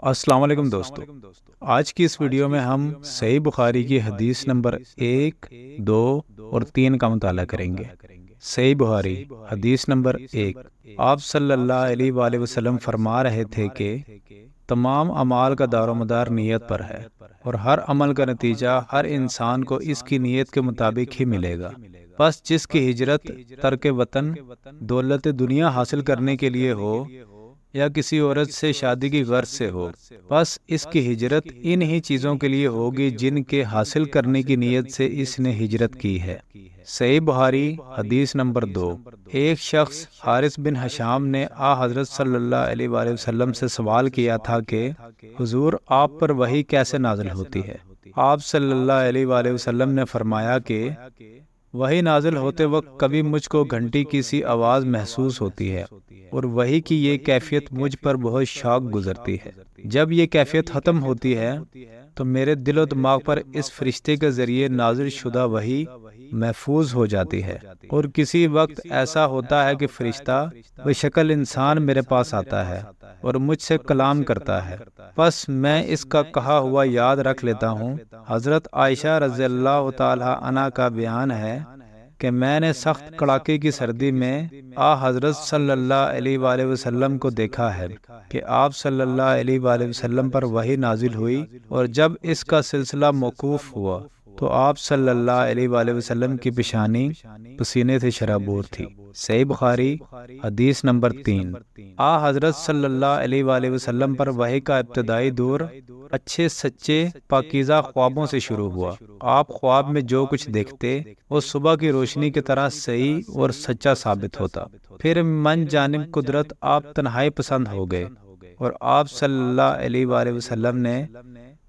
السلام علیکم دوستو، آج کی اس ویڈیو میں ہم صحیح بخاری کی حدیث نمبر 1، 2 اور 3 کا مطالعہ کریں گے۔ صحیح بخاری حدیث نمبر 1۔ آپ صلی اللہ علیہ وآلہ وسلم فرما رہے تھے کہ تمام اعمال کا دار و مدار نیت پر ہے، اور ہر عمل کا نتیجہ ہر انسان کو اس کی نیت کے مطابق ہی ملے گا۔ بس جس کی ہجرت ترک وطن دولت دنیا حاصل کرنے کے لیے ہو یا کسی عورت سے شادی کی غرض سے ہو، بس اس کی ہجرت انہی چیزوں کے لیے ہوگی جن کے حاصل کرنے کی نیت سے اس نے ہجرت کی ہے۔ صحیح بخاری حدیث نمبر 2۔ ایک شخص حارث بن حشام نے حضرت صلی اللہ علیہ وآلہ وسلم سے سوال کیا تھا کہ حضور، آپ پر وحی کیسے نازل ہوتی ہے؟ آپ صلی اللہ علیہ وآلہ وسلم نے فرمایا کہ وحی نازل ہوتے وقت کبھی مجھ کو گھنٹی کی سی آواز محسوس ہوتی ہے، اور وحی کی یہ کیفیت مجھ پر بہت شاق گزرتی ہے۔ جب یہ کیفیت ختم ہوتی ہے تو میرے دل و دماغ پر اس فرشتے کے ذریعے نازل شدہ وحی محفوظ ہو جاتی ہے، اور کسی وقت ایسا ہوتا ہے کہ فرشتہ بشکل انسان میرے پاس آتا ہے اور مجھ سے کلام کرتا ہے، بس میں اس کا کہا ہوا یاد رکھ لیتا ہوں۔ حضرت عائشہ رضی اللہ تعالی عنہا کا بیان ہے کہ میں نے سخت کڑاکے کی سردی میں حضرت صلی اللہ علیہ وآلہ وسلم کو دیکھا ہے کہ آپ صلی اللہ علیہ وآلہ وسلم پر وحی نازل ہوئی، اور جب اس کا سلسلہ موقوف ہوا تو آپ صلی اللہ علیہ وآلہ وسلم کی پیشانی پسینے سے شرابور تھی۔ صحیح بخاری حدیث نمبر 3۔ حضرت صلی اللہ علیہ وآلہ وسلم پر وحی کا ابتدائی دور اچھے سچے پاکیزہ خوابوں سے شروع ہوا۔ آپ خواب میں جو کچھ دیکھتے وہ صبح کی روشنی کی طرح صحیح اور سچا ثابت ہوتا۔ پھر من جانب قدرت آپ تنہائی پسند ہو گئے، اور آپ صلی اللہ علیہ وآلہ وسلم نے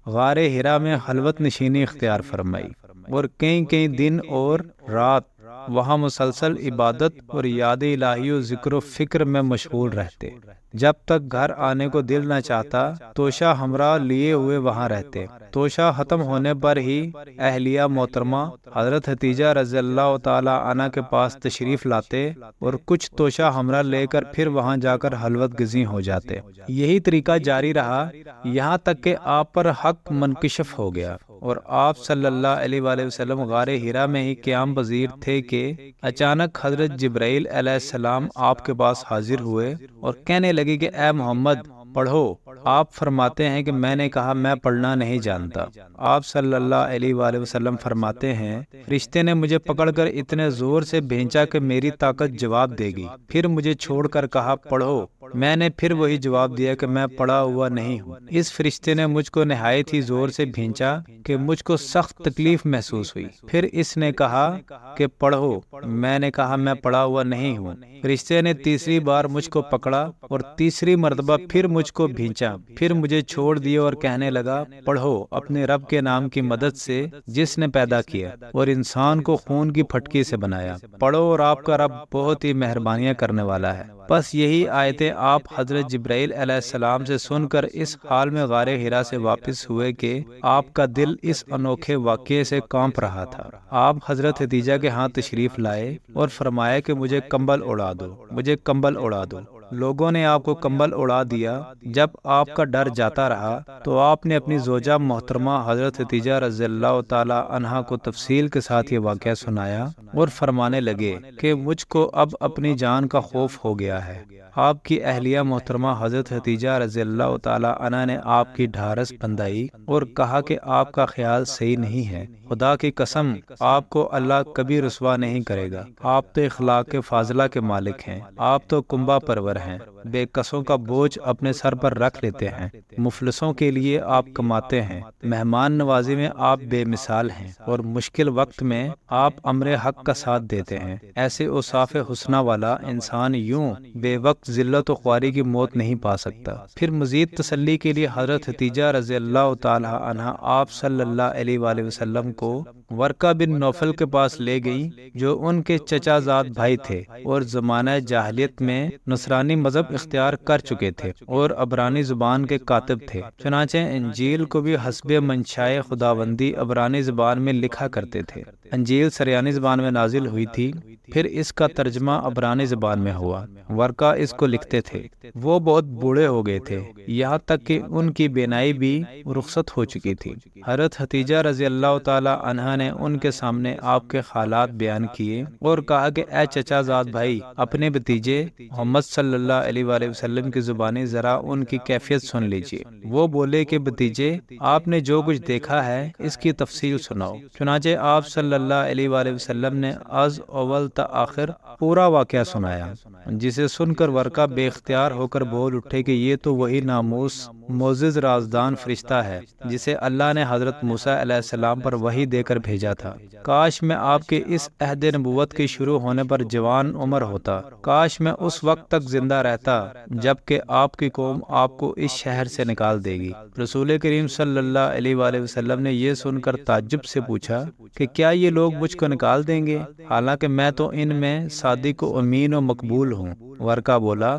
غار حرا میں خلوت نشینی اختیار فرمائی، اور کئی دن اور رات وہاں مسلسل عبادت اور یاد الہی و ذکر و فکر میں مشغول رہتے۔ جب تک گھر آنے کو دل نہ چاہتا توشہ ہمراہ لیے ہوئے وہاں رہتے۔ توشہ ختم ہونے پر ہی اہلیہ محترمہ حضرت ختیجہ رضی اللہ تعالی عنہ کے پاس تشریف لاتے، اور کچھ توشہ ہمراہ لے کر پھر وہاں جا کر خلوت گزیں ہو جاتے۔ یہی طریقہ جاری رہا یہاں تک کہ آپ پر حق منکشف ہو گیا، اور آپ صلی اللہ علیہ وآلہ وسلم غار حرا میں ہی قیام پذیر تھے کہ اچانک حضرت جبرائیل علیہ السلام آپ کے پاس حاضر ہوئے اور کہنے لگے کہ اے محمد پڑھو۔ آپ فرماتے ہیں کہ میں نے کہا میں پڑھنا نہیں جانتا۔ آپ صلی اللہ علیہ وآلہ وسلم فرماتے ہیں فرشتے نے مجھے پکڑ کر اتنے زور سے بھینچا کہ میری طاقت جواب دے گی، پھر مجھے چھوڑ کر کہا پڑھو۔ میں نے پھر وہی جواب دیا کہ میں پڑھا ہوا نہیں ہوں۔ اس فرشتے نے مجھ کو نہایت ہی زور سے بھینچا کہ مجھ کو سخت تکلیف محسوس ہوئی۔ پھر اس نے کہا کہ پڑھو۔ میں نے کہا میں پڑھا ہوا نہیں ہوں۔ فرشتے نے تیسری بار مجھ کو پکڑا اور تیسری مرتبہ پھر مجھ کو بھینچا، پھر مجھے چھوڑ دیا اور کہنے لگا پڑھو اپنے رب کے نام کی مدد سے جس نے پیدا کیا اور انسان کو خون کی پھٹکی سے بنایا۔ پڑھو اور آپ کا رب بہت ہی مہربانیاں کرنے والا ہے۔ بس یہی آیتیں آپ حضرت جبرائیل علیہ السلام سے سن کر اس حال میں غار حرا سے واپس ہوئے کہ آپ کا دل اس انوکھے واقعے سے کانپ رہا تھا۔ آپ حضرت ختیجہ کے ہاں تشریف لائے اور فرمایا کہ مجھے کمبل اڑا دو، مجھے کمبل اڑا دو۔ لوگوں نے آپ کو کمبل اڑا دیا۔ جب آپ کا ڈر جاتا رہا تو آپ نے اپنی زوجہ محترمہ حضرت ختیجہ رضی اللہ تعالی عنہا کو تفصیل کے ساتھ یہ واقعہ سنایا اور فرمانے لگے کہ مجھ کو اب اپنی جان کا خوف ہو گیا ہے۔ آپ کی اہلیہ محترمہ حضرت ختیجہ رضی اللہ تعالی عنہا نے آپ کی ڈھارس بندھائی اور کہا کہ آپ کا خیال صحیح نہیں ہے، خدا کی قسم آپ کو اللہ کبھی رسوا نہیں کرے گا۔ آپ تو اخلاق فاضلہ کے مالک ہیں، آپ تو کنبہ پرور ہیں، بے کسوں کا بوجھ اپنے سر پر رکھ لیتے ہیں، مفلسوں کے لیے آپ کماتے ہیں، مہمان نوازی میں آپ بے مثال ہیں، اور مشکل وقت میں آپ امر حق کا ساتھ دیتے ہیں۔ ایسے اوصاف حسنہ والا انسان یوں بے وقت ذلت و خواری کی موت نہیں پا سکتا۔ پھر مزید تسلی کے لیے حضرت ختیجہ رضی اللہ تعالی عنہا آپ صلی اللہ علیہ وآلہ وسلم کو ورقہ بن نوفل کے پاس لے گئی جو ان کے چچا زاد بھائی تھے اور زمانہ جاہلیت میں نصرانی مذہب اختیار کر چکے تھے اور عبرانی زبان کے کاتب تھے۔ چنانچہ انجیل کو بھی حسب منشائے خداوندی عبرانی زبان میں لکھا کرتے تھے۔ انجیل سریانی زبان میں نازل ہوئی تھی، پھر اس کا ترجمہ عبرانی زبان میں ہوا۔ ورقہ اس اس کو لکھتے تھے۔ وہ بہت بوڑھے ہو گئے تھے، یہاں تک کہ ان کی بینائی بھی رخصت ہو چکی تھی۔ حضرت ختیجہ رضی اللہ تعالی عنہا نے ان کے سامنے آپ کے حالات بیان کیے اور کہا کہ اے چچا زاد بھائی، اپنے بھتیجے محمد صلی اللہ علیہ وآلہ وسلم کی زبانی ذرا ان کی کیفیت سن لیجیے۔ وہ بولے کہ بھتیجے، آپ نے جو کچھ دیکھا ہے اس کی تفصیل سناؤ۔ چنانچہ آپ صلی اللہ علیہ وآلہ وسلم نے از اول تا آخر پورا واقعہ سنایا، جسے سن کر ورقہ بے اختیار ہو کر بول اٹھے کہ یہ تو وہی ناموس معزز رازدان فرشتہ ہے جسے اللہ نے حضرت موسیٰ علیہ السلام پر وحی دے کر بھیجا تھا۔ کاش میں آپ کے اس عہد نبوت کے شروع ہونے پر جوان عمر ہوتا، کاش میں اس وقت تک زندہ رہتا جب کہ آپ کی قوم آپ کو اس شہر سے نکال دے گی۔ رسول کریم صلی اللہ علیہ وآلہ وسلم نے یہ سن کر تعجب سے پوچھا کہ کیا یہ لوگ مجھ کو نکال دیں گے، حالانکہ میں تو ان میں صادق و امین و مقبول ہوں۔ ورقہ بولا،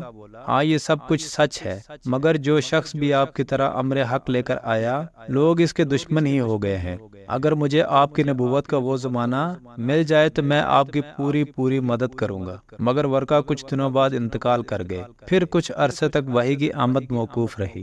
ہاں یہ سب کچھ سچ ہے، مگر جو شخص بھی آپ کی طرح امر حق لے کر آیا، لوگ اس کے دشمن ہی ہو گئے ہیں۔ اگر مجھے آپ کی نبوت کا وہ زمانہ مل جائے تو میں آپ کی پوری مدد کروں گا۔ مگر ورقہ کچھ دنوں بعد انتقال کر گئے، پھر کچھ عرصے تک وحی کی آمد موقوف رہی۔